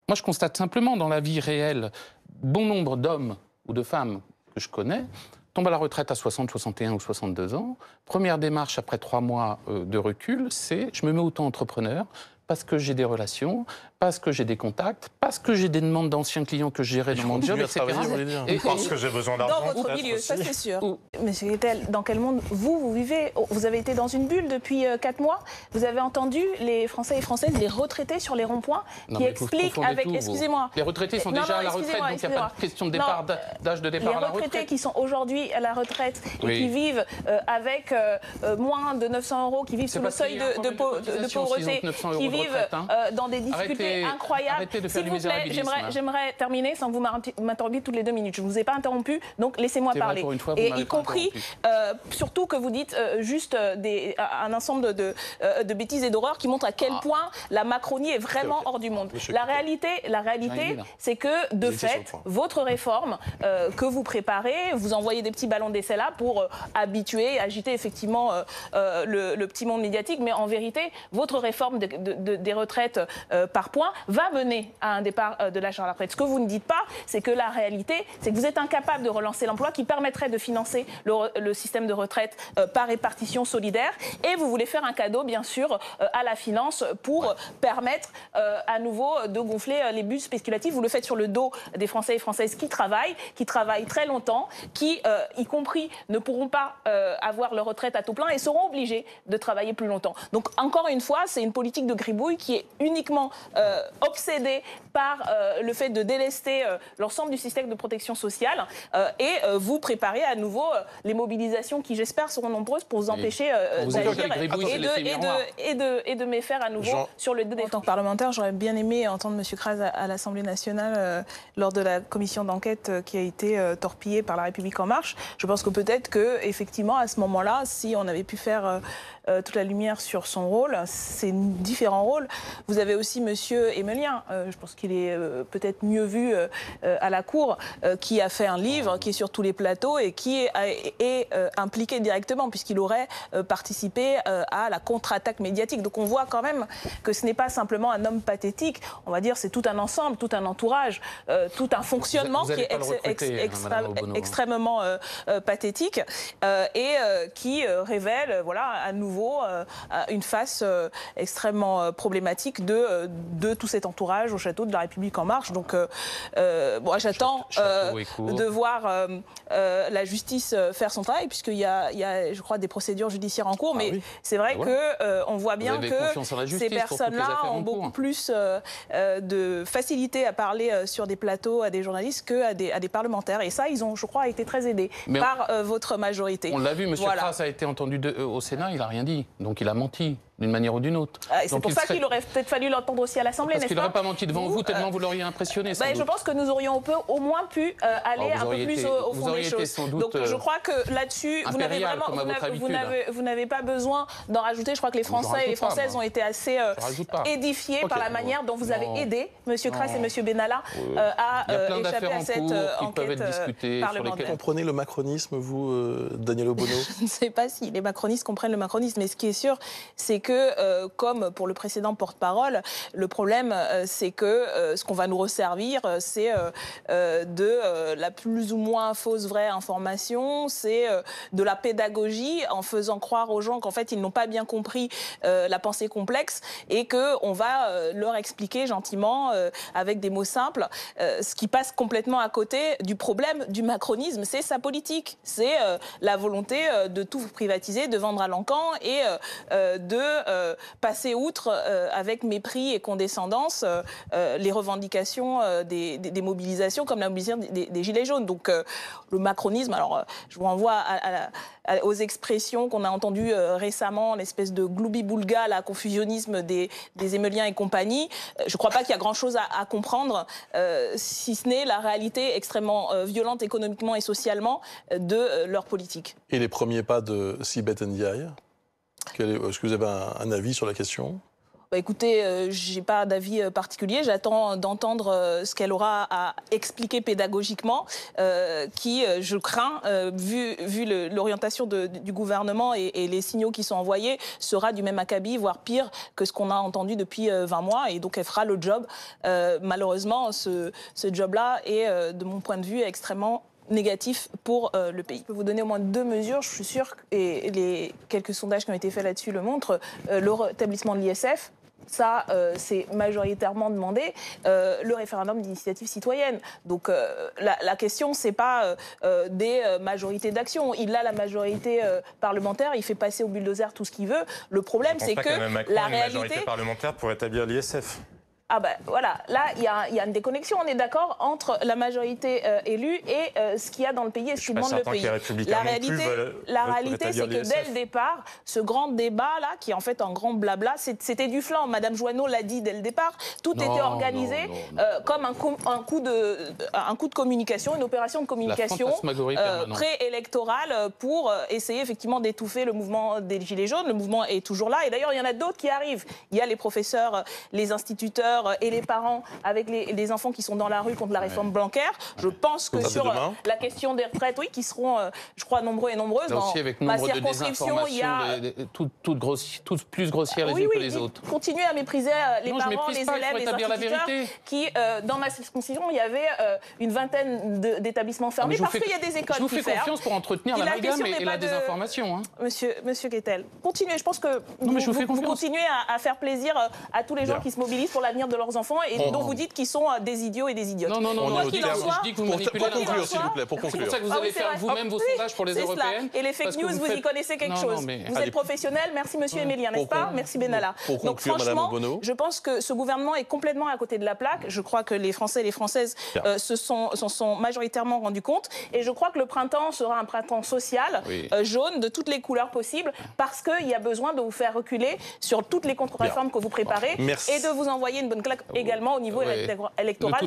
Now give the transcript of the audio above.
Moi, je constate simplement dans la vie réelle, bon nombre d'hommes ou de femmes que je connais tombent à la retraite à 60, 61 ou 62 ans. Première démarche après 3 mois de recul, c'est je me mets auto-entrepreneur parce que j'ai des relations, parce que j'ai des contacts, parce que j'ai des demandes d'anciens clients que je gérais dans mon job, etc. Et parce que j'ai besoin d'argent. Dans votre milieu, ça c'est sûr. Monsieur Guettel, dans quel monde vous vivez? Vous avez été dans une bulle depuis 4 mois. Vous avez entendu les Français et Françaises, les retraités sur les ronds-points qui expliquent avec... Excusez-moi. Les retraités sont déjà à la retraite, donc il n'y a pas de question de départ, d'âge de départ à la retraite. Les retraités qui sont aujourd'hui à la retraite et qui vivent avec moins de 900 €, qui vivent sous le seuil de pauvreté, qui vivent dans des difficultés incroyables. S'il vous plaît, j'aimerais terminer sans que vous m'interrompiez toutes les 2 minutes. Je ne vous ai pas interrompu, donc laissez-moi parler. Et y compris, surtout que vous dites juste un ensemble de bêtises et d'horreurs qui montrent à quel point la Macronie est vraiment hors du monde. La réalité, c'est que, de fait, votre réforme que vous préparez, vous envoyez des petits ballons d'essai là pour habituer, agiter effectivement le petit monde médiatique, mais en vérité, votre réforme des retraites par points va mener à un départ de l'âge à la retraite. Ce que vous ne dites pas, c'est que la réalité, c'est que vous êtes incapable de relancer l'emploi qui permettrait de financer le système de retraite par répartition solidaire. Et vous voulez faire un cadeau, bien sûr, à la finance pour permettre à nouveau de gonfler les bulles spéculatives. Vous le faites sur le dos des Français et Françaises qui travaillent très longtemps, qui, y compris, ne pourront pas avoir leur retraite à taux plein et seront obligés de travailler plus longtemps. Donc, encore une fois, c'est une politique de gribouille qui est uniquement obsédée par le fait de délester l'ensemble du système de protection sociale et vous préparez à nouveau les mobilisations qui, j'espère, seront nombreuses pour vous empêcher d'agir et de méfaire à nouveau sur le défense. En tant que parlementaire, j'aurais bien aimé entendre M. Kras à l'Assemblée nationale lors de la commission d'enquête qui a été torpillée par La République En Marche. Je pense que peut-être qu'effectivement, à ce moment-là, si on avait pu faire toute la lumière sur son rôle, c'est différents rôles. Vous avez aussi M. Emelien, je pense qu'il est peut-être mieux vu à la Cour, qui a fait un livre, qui est sur tous les plateaux et qui est impliqué directement, puisqu'il aurait participé à la contre-attaque médiatique. Donc on voit quand même que ce n'est pas simplement un homme pathétique, on va dire c'est tout un ensemble, tout un entourage, tout un fonctionnement qui est extrêmement pathétique et qui révelle voilà, à nouveau une face extrêmement problématique de tout cet entourage au château de La République En Marche. Donc moi j'attends de voir la justice faire son travail, puisqu'il y a, je crois, des procédures judiciaires en cours, mais c'est vrai qu'on voit bien que ces personnes-là ont beaucoup plus de facilité à parler sur des plateaux à des journalistes qu'à des parlementaires. Et ça, ils ont, je crois, été très aidés par votre majorité. On l'a vu, M. Kras a été entendu au Sénat, il n'a rien dit. Donc il a menti, d'une manière ou d'une autre. C'est pour ça qu'il aurait peut-être fallu l'entendre aussi à l'Assemblée, n'est-ce pas? Parce qu'il n'aurait pas menti devant vous, tellement vous l'auriez impressionné. Je pense que nous aurions au moins pu aller un peu plus au fond des choses. Donc je crois que là-dessus, vous n'avez pas besoin d'en rajouter. Je crois que les Français et les Françaises ont été assez édifiés par la manière dont vous avez aidé M. Kras et M. Benalla à échapper à cette enquête parlementaire. Vous comprenez le macronisme, vous, Daniel Obono? Je ne sais pas si les macronistes comprennent le macronisme, mais ce qui est sûr, c'est que, comme pour le précédent porte-parole, le problème, c'est que ce qu'on va nous resservir, c'est de la plus ou moins fausse vraie information, c'est de la pédagogie en faisant croire aux gens qu'en fait, ils n'ont pas bien compris la pensée complexe et qu'on va leur expliquer gentiment, avec des mots simples, ce qui passe complètement à côté du problème du macronisme, c'est sa politique, c'est la volonté de tout privatiser, de vendre à l'encan et de passer outre avec mépris et condescendance les revendications des mobilisations comme la mobilisation des Gilets jaunes. Donc le macronisme, alors je vous renvoie aux expressions qu'on a entendues récemment, l'espèce de gloubi-boulga, la confusionnisme des Émeliens et compagnie. Je ne crois pas qu'il y a grand-chose à comprendre, si ce n'est la réalité extrêmement violente économiquement et socialement de leur politique. Et les premiers pas de Sibeth Ndiaye? Est-ce que vous avez un avis sur la question? Écoutez, j'ai pas d'avis particulier. J'attends d'entendre ce qu'elle aura à expliquer pédagogiquement, qui, je crains, vu l'orientation du gouvernement et les signaux qui sont envoyés, sera du même acabit, voire pire que ce qu'on a entendu depuis 20 mois. Et donc, elle fera le job. Malheureusement, ce job-là est, de mon point de vue, extrêmement négatif pour le pays. Je peux vous donner au moins 2 mesures, je suis sûre, et les quelques sondages qui ont été faits là-dessus le montrent. Le rétablissement de l'ISF, ça, c'est majoritairement demandé. Le référendum d'initiative citoyenne. Donc, la question, c'est pas des majorités d'action. Il a la majorité parlementaire, il fait passer au bulldozer tout ce qu'il veut. Le problème, c'est que la réalité... majorité parlementaire pour établir l'ISF. Ah ben voilà, là il y a une déconnexion, on est d'accord, entre la majorité élue et ce qu'il y a dans le pays et ce qui demande le pays. La réalité, c'est que dès le départ, ce grand débat-là, qui est en fait un grand blabla, c'était du flanc. Madame Joanneau l'a dit dès le départ, tout était organisé comme un coup de communication, une opération de communication préélectorale pour essayer effectivement d'étouffer le mouvement des Gilets jaunes. Le mouvement est toujours là et d'ailleurs il y en a d'autres qui arrivent. Il y a les professeurs, les instituteurs et les parents avec les enfants qui sont dans la rue contre la réforme Blanquer. Je pense que sur la question des retraites, oui, qui seront, je crois, nombreux et nombreuses. Dans ma circonscription, il y a toutes plus grossières les unes que les autres. Continuez à mépriser les parents, les élèves, les instituteurs qui, dans ma circonscription, il y avait une vingtaine d'établissements fermés parce qu'il y a des écoles qui ferment. Je vous fais confiance pour entretenir l'amalgame et la désinformation. Monsieur Guettel, continuez. Je pense que vous continuez à faire plaisir à tous les gens qui se mobilisent pour l'avenir de leurs enfants et dont vous dites qu'ils sont des idiots et des idiotes. Non, je dis que vous manipulez. Pour conclure, s'il vous plaît, pour conclure. C'est pour ça que vous allez faire vous-même vos sondages pour les européennes. Et les fake news, vous y connaissez quelque chose. Vous êtes professionnel. Merci, monsieur Emilien, n'est-ce pas? Merci, Benalla. Donc, franchement, je pense que ce gouvernement est complètement à côté de la plaque. Je crois que les Français et les Françaises s'en sont majoritairement rendus compte. Et je crois que le printemps sera un printemps social, jaune, de toutes les couleurs possibles, parce qu'il y a besoin de vous faire reculer sur toutes les contre-réformes que vous préparez et de vous envoyer une bonne claque également au niveau électoral.